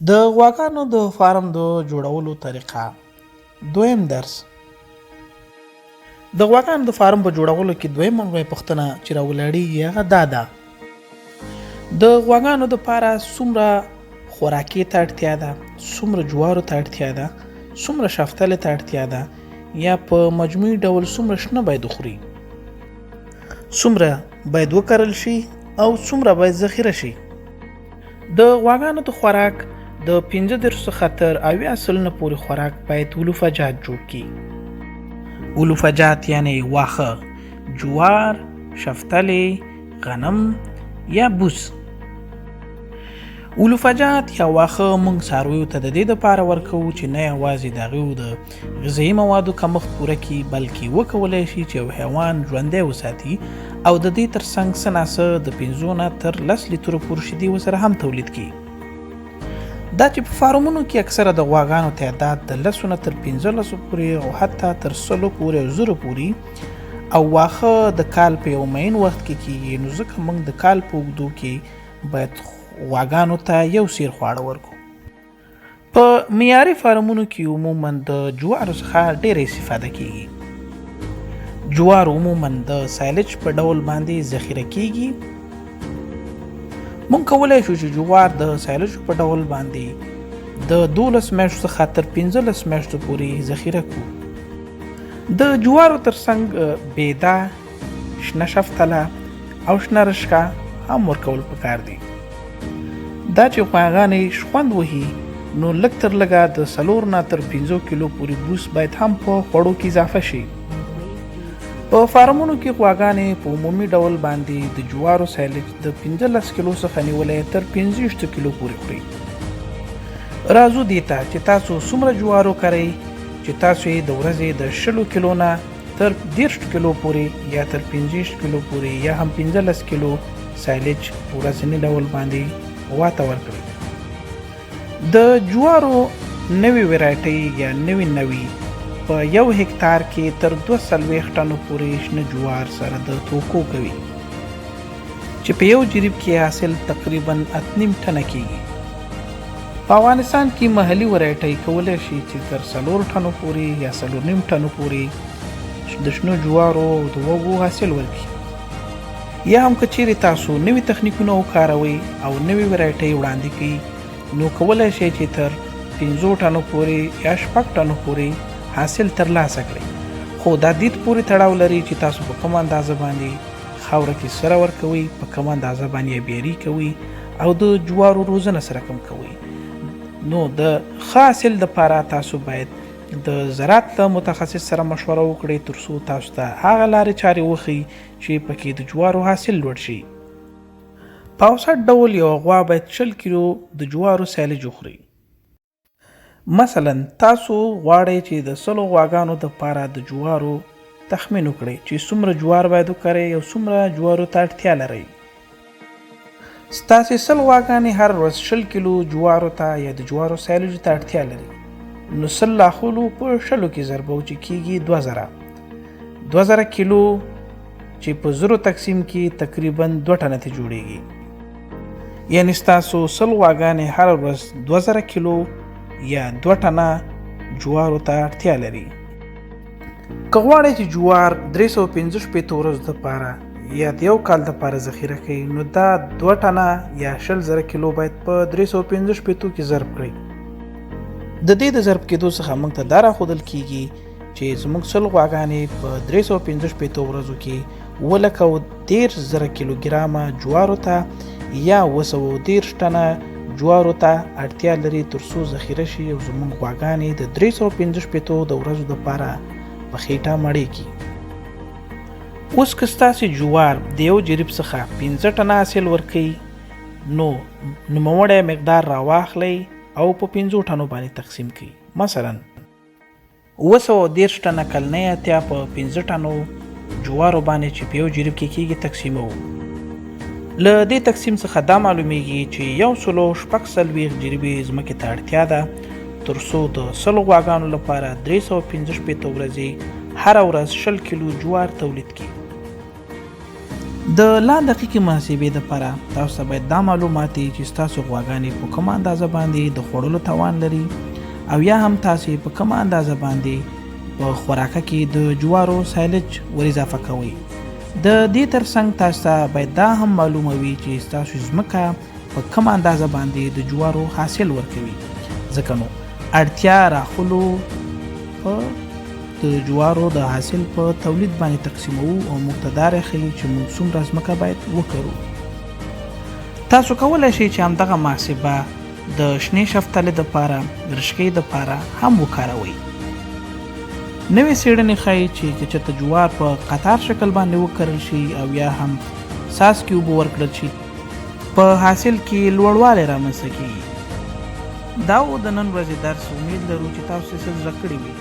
د غواګانو د فارم د جوړولو طریقه. دویم درس. د غواګانو د فارم په جوړولو کې دویمه لویه پوښتنه چې راولاړېږي هغه دا ده: د غواګانو دپاره څومره خوراکي ته اړتیا ده، څومره جوارو ته اړتیا ده، څومره شفتلې ته اړتیا ده، یا په مجموعي ډول څومره شنه باید وخوري، څومره باید وکرل شي او څومره باید ذخیره شي. د غواګانو د خوراک د 15 څخه تر 80 سلنه پورې خوراک باید ولوفجات جوړ کړي. ولوفجات یعنی واښه، جوار، شفتلې، غنم یا بوس. ولوفجات یا واښه موږ څارویو ته د دې دپاره ورکوو چې نه یوازې د هغوی د غذایي موادو کمښت پوره کړي، بلکې وکولی شي چې یو حیوان ژوندی وساتي او د دې ترڅنګ څه ناڅه د 5 نه تر 10 لیترو پورې شیدې ورسره هم تولید کړي. دا چې په فارمونو کې اکثره د غواګانو تعداد د 10 نه تر 15 پورې او حتی تر 100 پورې او 0 پورې او واښه د کال په یو معین وخت کې کېږي، نو ځکه موږ د کال په اوږدو کې باید غواګانو ته یو سیر خواړه ورکړو. په معیاري فارمونو کې عموما د جوارو څخه ډېره استفاده کېږي. جوار عموما د سایلج په ډول باندې ذخیره کېږي. مونږ کولی شو چې جوار د سایلج په ډول باندې د 12 میاشتو څخه تر 15 میاشتو پورې ذخیره کړو. د جوارو ترڅنګ بیده، شنه شفتله او شنه رشقه هم ورکول پکار دي. دا چې غواګانې شخوند وهي نو لږ تر لږه د 4 نه تر 5 کیلو پورې بوس باید هم په خوړو کې اضافه شي. په فارمونو کې غواګانې په عمومي ډول باندې د جوارو سایلج د 15 کیلو څخه نیولې تر 25 کیلو پورې خوري. راځو دې ته چې تاسو څومره جوارو کرئ چې تاسو یې د ورځې د 20 کیلو نه تر 30 کیلو پورې یا تر 25 کیلو پورې یا هم 15 کیلو سایلج په ورځني ډول باندې واته ورکړئ. د جوارو نوې ویرایټۍ یا نوي په 1 هکتار کې تر 240 ټنو پورې شنه جوار سره د توکو کوي چې په یو جریب کې حاصل تقریبا 8.5 ټنه کېږي. په افغانستان کې محلي ویرایټۍ کولی شي چې تر 4 ټنو پورې یا 4.5 ټنو پورې د شنو جوارو د وږو حاصل ورکړي. یا هم که چیرې تاسو نوي تخنیکونه وکاروئ او نوي ویرایټۍ وړاندې کړئ نو کولی شئ چې تر 5 ټنو پورې یا 6 ټنو پورې حاصل ترلاسه کړئ. خو دا دید پورې تړاو لري چې تاسو په کومه اندازه باندې خاوره کې سره ورکوئ، په کومه اندازه باندې بیاري کوئ او د جوارو روزنه سره کم کوئ. نو د ښه حاصل دپاره تاسو باید د زراعت له متخصص سره مشوره وکړئ ترڅو تاسو ته هغه لارې چارې وښیي چې پکې د جوارو حاصل لوړ شي. په اوسط ډول یو غوا باید 20 کیلو د جوارو سایلج وخوري. مثلا تاسو غواړئ چې د 100 غواګانو دپاره د جوارو تخمین وکړئ چې څومره جوار باید وکرئ او څومره جوارو ته اړتیا لرئ. ستاسې 100 غواګانې هر ورځ 20 کیلو جوارو ته یا د جوارو سایلجو ته اړتیا لري، نو 100 لاخلو په 20 کې ضربو چې کېږي 2000 کیلو چې په 0 تقسیم کې تقریبا 2 ټنه ته جوړیږي. یعنی ستاسو 100 غواګانې هر ورځ 2000 کیلو یا 2 ټنه جوارو ته اړتیا لري. که غواړئ چې جوار 345 ورځو دپاره یا د یو کال دپاره ذخیره کړئ نو دا 2 ټنه یا 20,000 کیلو باید په 345 کې ضرب کړئ. د دې د ضرب کېدو څخه موږ ته دا راښودل کېږي چې زموږ 100 غواګانې په 345 ورځو کې 1,10,000 کیلوګرامه جوارو ته یا 230 ټنه جوارو ته اړتیا لري ترڅو ذخیره شي او زموږ غواګانې د 345 د ورځو دپاره په خېټه مړې کړي. اوس که ستاسې جوار د یو جریب څخه 15 ټنه حاصل ورکوي نو نوموړی مقدار راواخلئ او په 5 ټنو باندې تقسیم کړئ. مثلا 230 ټنه کلنۍ اتیا په 15 ټنو جوارو باندې چې په یو جریب کې کېږي تقسیموو. له دې تقسیم څخه دا معلومیږي چې 140 جریبې ځمکې ته اړتیا ده ترڅو د 100 غواګانو لپاره 345 ورځې هر ورځ 20 کیلو جوار تولید کړي. د لا دقیقې محاسبې دپاره تاسو ته باید دا معلومات وي چې ستاسو غواګانې په کومه اندازه باندې د خوړلو توان لري او یا هم تاسو په کومه اندازه باندې په خوراکه کې د جوارو سایلج ور اضافه کوئ. د دې ترڅنګ تاسو ته باید دا هم معلومه وي چې ستاسو ځمکه په کومه اندازه باندې د جوارو حاصل ورکوي، ځکه نو اړتیا راخلو په د جوارو د حاصل په تولید باندې تقسیموو او موږ ته دا راښیي چې موږ څومره ځمکه باید وکرو. تاسو کولی شئ چې همدغه محاسبه د شنې شفتالې دپاره، رشقې دپاره هم وکاروئ. نوې څېړنې ښایي چې که چېرته جوار په قطار شکل باندې وکرل شي او یا هم څاڅکي اوبه ورکړل شي، په حاصل کې لوړوالی رامنځته کېږي. دا و د نن ورځې درس. امید لرو چې تاسو یې څه زده کړي وي.